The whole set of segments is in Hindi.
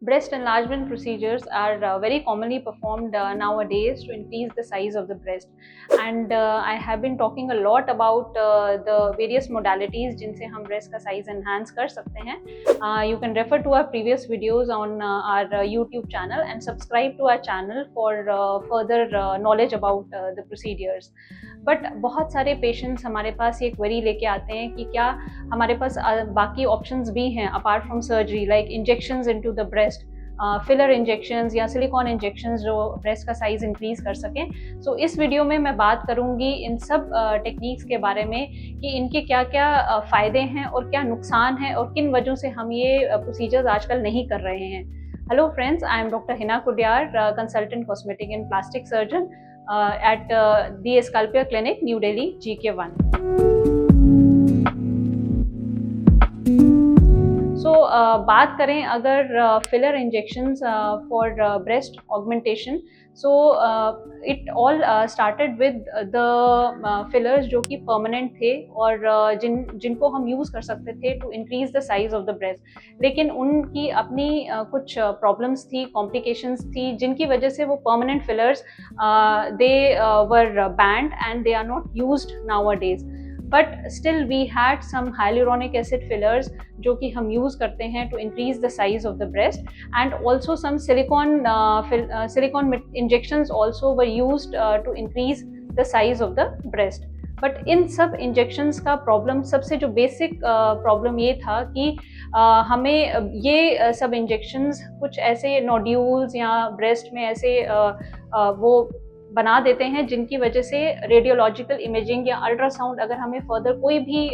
Breast enlargement procedures are very commonly performed nowadays to increase the size of the breast, and I have been talking a lot about the various modalities जिनसे हम breast का size enhance कर सकते हैं. You can refer to our previous videos on our YouTube channel and subscribe to our channel for further knowledge about the procedures. But बहुत सारे पेशेंट्स हमारे पास ये क्वेरी लेके आते हैं कि क्या हमारे पास बाकी ऑप्शंस भी हैं apart from surgery, like injections into the breast, filler injections या सिलिकॉन इंजेक्शंस जो ब्रेस्ट का साइज इंक्रीज कर सकें. सो इस वीडियो में मैं बात करूंगी इन सब टेक्निक्स के बारे में कि इनके क्या क्या फ़ायदे हैं और क्या नुकसान है और किन वजहों से हम ये प्रोसीजर्स आजकल नहीं कर रहे हैं. Hello friends, I am doctor Hina Kudiyar, consultant cosmetic and plastic surgeon at the Escalpia Clinic, New Delhi, GK1. So बात करें अगर filler injections for breast augmentation, so it all started with the fillers जो कि परमानेंट थे और जिनको हम यूज़ कर सकते थे to increase the size of the breast. लेकिन उनकी अपनी कुछ प्रॉब्लम्स थी, कॉम्प्लिकेशंस थी, जिनकी वजह से वो permanent fillers they were banned and they are not used nowadays. But still we had some hyaluronic acid fillers जो कि हम यूज़ करते हैं to increase the size of the breast, and also some silicone injections also were used to increase the size of the breast. But इन सब इंजेक्शंस का प्रॉब्लम, सबसे जो बेसिक प्रॉब्लम ये था कि हमें ये सब इंजेक्शंस कुछ ऐसे नोड्यूल्स या ब्रेस्ट में ऐसे वो बना देते हैं जिनकी वजह से रेडियोलॉजिकल इमेजिंग या अल्ट्रासाउंड, अगर हमें फर्दर कोई भी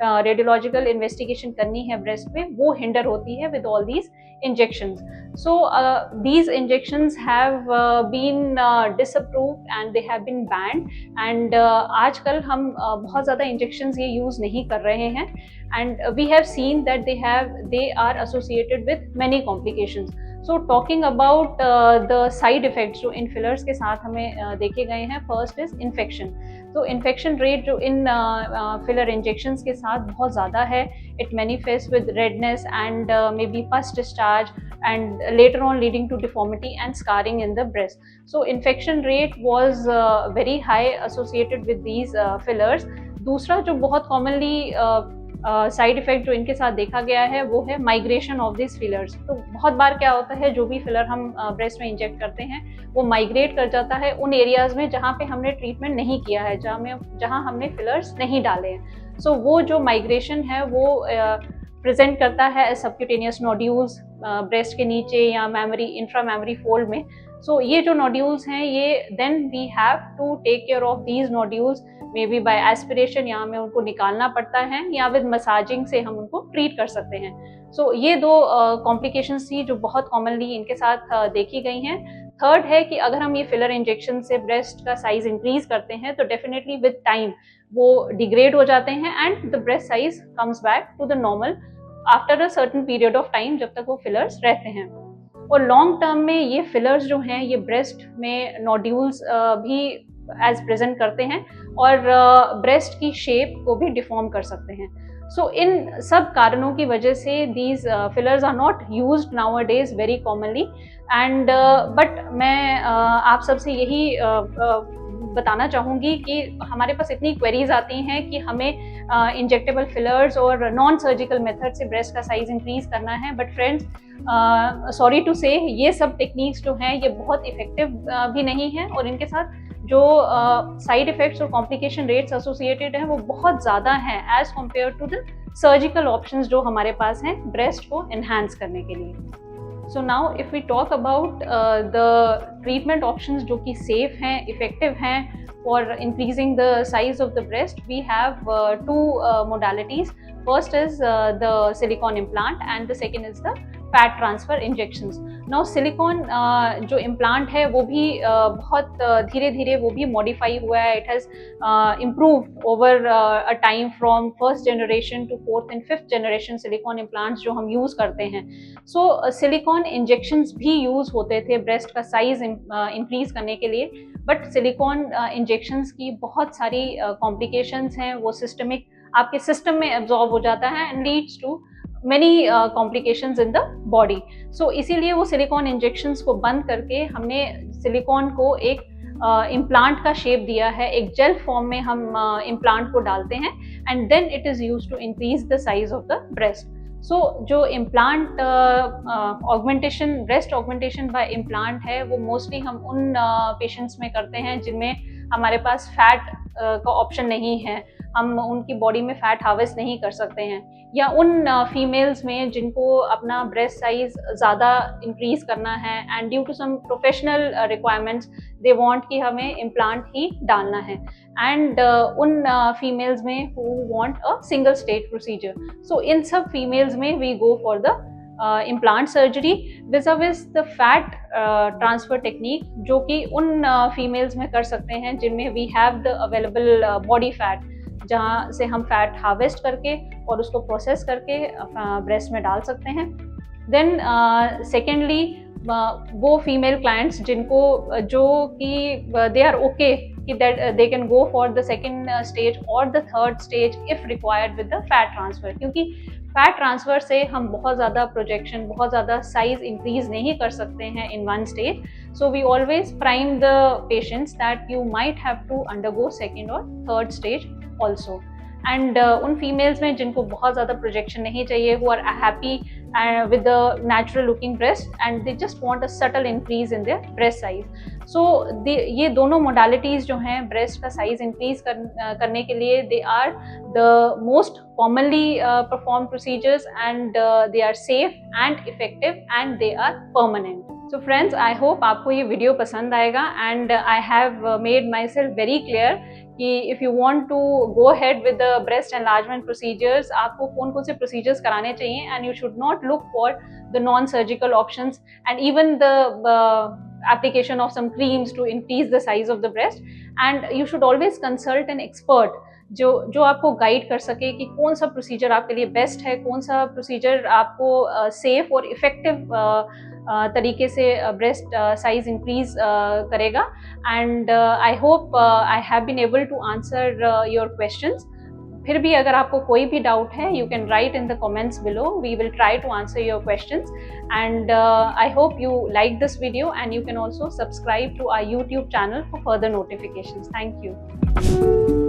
रेडियोलॉजिकल इन्वेस्टिगेशन करनी है ब्रेस्ट में, वो हिंडर होती है with all these injections. So these injections have been disapproved and they have been banned, and आजकल हम बहुत ज़्यादा इंजेक्शंस ये यूज़ नहीं कर रहे हैं, and we have seen that they are associated with many complications. So talking about the side effects जो इन फिलर्स के साथ हमें देखे गए हैं, फर्स्ट इज इन्फेक्शन. तो इन्फेक्शन रेट जो इन फिलर इंजेक्शंस के साथ बहुत ज़्यादा है. It manifest with redness and may be pus discharge and later on leading to deformity and scarring in the breast. So infection rate was very high associated with these fillers. दूसरा जो बहुत commonly साइड इफेक्ट जो इनके साथ देखा गया है वो है माइग्रेशन ऑफ दिस फिलर्स. तो बहुत बार क्या होता है, जो भी फिलर हम ब्रेस्ट में इंजेक्ट करते हैं वो माइग्रेट कर जाता है उन एरियाज में जहाँ पे हमने ट्रीटमेंट नहीं किया है, जहाँ हमने फिलर्स नहीं डाले हैं. सो वो जो माइग्रेशन है वो प्रेजेंट करता है सबक्यूटेनियस नोड्यूल्स ब्रेस्ट के नीचे या मेमोरी इंट्रा मेमोरी फोल्ड में. सो ये जो नोड्यूल्स हैं ये then we have to take care of these nodules, may be by aspiration, या हमें उनको निकालना पड़ता है, या विद मसाजिंग से हम उनको ट्रीट कर सकते हैं. सो ये दो कॉम्प्लिकेशंस थी जो बहुत कॉमनली इनके साथ देखी गई हैं. थर्ड है कि अगर हम ये फिलर इंजेक्शन से ब्रेस्ट का साइज इंक्रीज करते हैं तो डेफिनेटली विद टाइम वो डिग्रेड हो जाते हैं and the breast size comes back to the normal after a certain period of time, जब तक वो फिलर्स रहते हैं. और लॉन्ग टर्म में ये फिलर्स जो हैं ये ब्रेस्ट में नोड्यूल्स भी एज प्रेजेंट करते हैं और ब्रेस्ट की शेप को भी डिफॉर्म कर सकते हैं. सो इन सब कारणों की वजह से these fillers are not used nowadays very commonly, and but मैं आप सबसे यही बताना चाहूँगी कि हमारे पास इतनी क्वेरीज आती हैं कि हमें इंजेक्टेबल फिलर्स और नॉन सर्जिकल मेथड से ब्रेस्ट का साइज इंक्रीज करना है. बट फ्रेंड्स, सॉरी टू से, ये सब टेक्निक्स जो हैं ये बहुत इफेक्टिव भी नहीं है और इनके साथ जो साइड इफेक्ट्स और कॉम्प्लिकेशन रेट्स एसोसिएटेड हैं वो बहुत ज़्यादा हैं as compare to the surgical options जो हमारे पास हैं ब्रेस्ट को एनहांस करने के लिए. So now if we talk about the treatment options जो कि safe हैं, effective हैं for increasing the size of the breast, we have two modalities. First is the silicone implant and the second is the fat transfer injections. Now silicone जो implant है वो भी बहुत धीरे धीरे वो भी modify हुआ है. It has improved over a time from first generation to fourth and fifth generation silicone implants जो हम use करते हैं. So silicone injections भी use होते थे breast का size increase करने के लिए, but silicone injections की बहुत सारी complications हैं. वो systemic आपके सिस्टम में एब्जॉर्ब हो जाता है and leads to many complications in the body. So इसीलिए वो सिलिकॉन इंजेक्शंस को बंद करके हमने सिलिकॉन को एक इम्प्लांट का शेप दिया है, एक जेल फॉर्म में हम इम्प्लांट को डालते हैं and then it is used to increase the size of the breast. So जो implant augmentation, breast augmentation by implant है, वो मोस्टली हम उन पेशेंट्स में करते हैं जिनमें हमारे पास फैट का ऑप्शन नहीं है, हम उनकी बॉडी में फैट हार्वेस्ट नहीं कर सकते हैं, या उन फीमेल्स में जिनको अपना ब्रेस्ट साइज ज़्यादा इंक्रीज करना है and due to some professional requirements they want कि हमें इम्प्लांट ही डालना है, एंड उन फीमेल्स में who want a single stage procedure. So इन सब फीमेल्स में we go for the implant surgery vis-a-vis the fat transfer technique, जो कि उन फीमेल्स में कर सकते हैं जिनमें we have the available body fat, जहाँ से हम फैट हार्वेस्ट करके और उसको प्रोसेस करके ब्रेस्ट में डाल सकते हैं. देन सेकेंडली वो फीमेल क्लाइंट्स जिनको जो कि दे आर ओके कि that they can go for the second stage और the third stage if required with the fat transfer, क्योंकि फैट ट्रांसफ़र से हम बहुत ज़्यादा प्रोजेक्शन, बहुत ज़्यादा साइज इंक्रीज नहीं कर सकते हैं in one stage. So we always prime the patients that you might have to undergo second और थर्ड स्टेज ऑल्सो. एंड उन फीमेल्स में जिनको बहुत ज़्यादा प्रोजेक्शन नहीं चाहिए, who are happy with the natural looking breast and they just want a subtle increase in their breast size. So ये दोनों modalities जो हैं breast का size increase करने के लिए, they are the most commonly performed procedures and they are safe and effective and they are permanent. So friends, I hope आपको ये वीडियो पसंद आएगा and I have made myself very clear कि if you want to go ahead with the breast enlargement procedures, आपको कौन से procedures कराने चाहिए and you should not look for the non-surgical options and even the application of some creams to increase the size of the breast. And you should always consult an expert जो आपको गाइड कर सके कि कौन सा प्रोसीजर आपके लिए बेस्ट है, कौन सा प्रोसीजर आपको सेफ और इफ़ेक्टिव तरीके से ब्रेस्ट साइज इंक्रीज करेगा. And I hope I have been able to answer your questions. फिर भी अगर आपको कोई भी डाउट है, you can write in the comments below. We will try to answer your questions and I hope you like this video and you can also subscribe to our YouTube channel for further notifications. Thank you.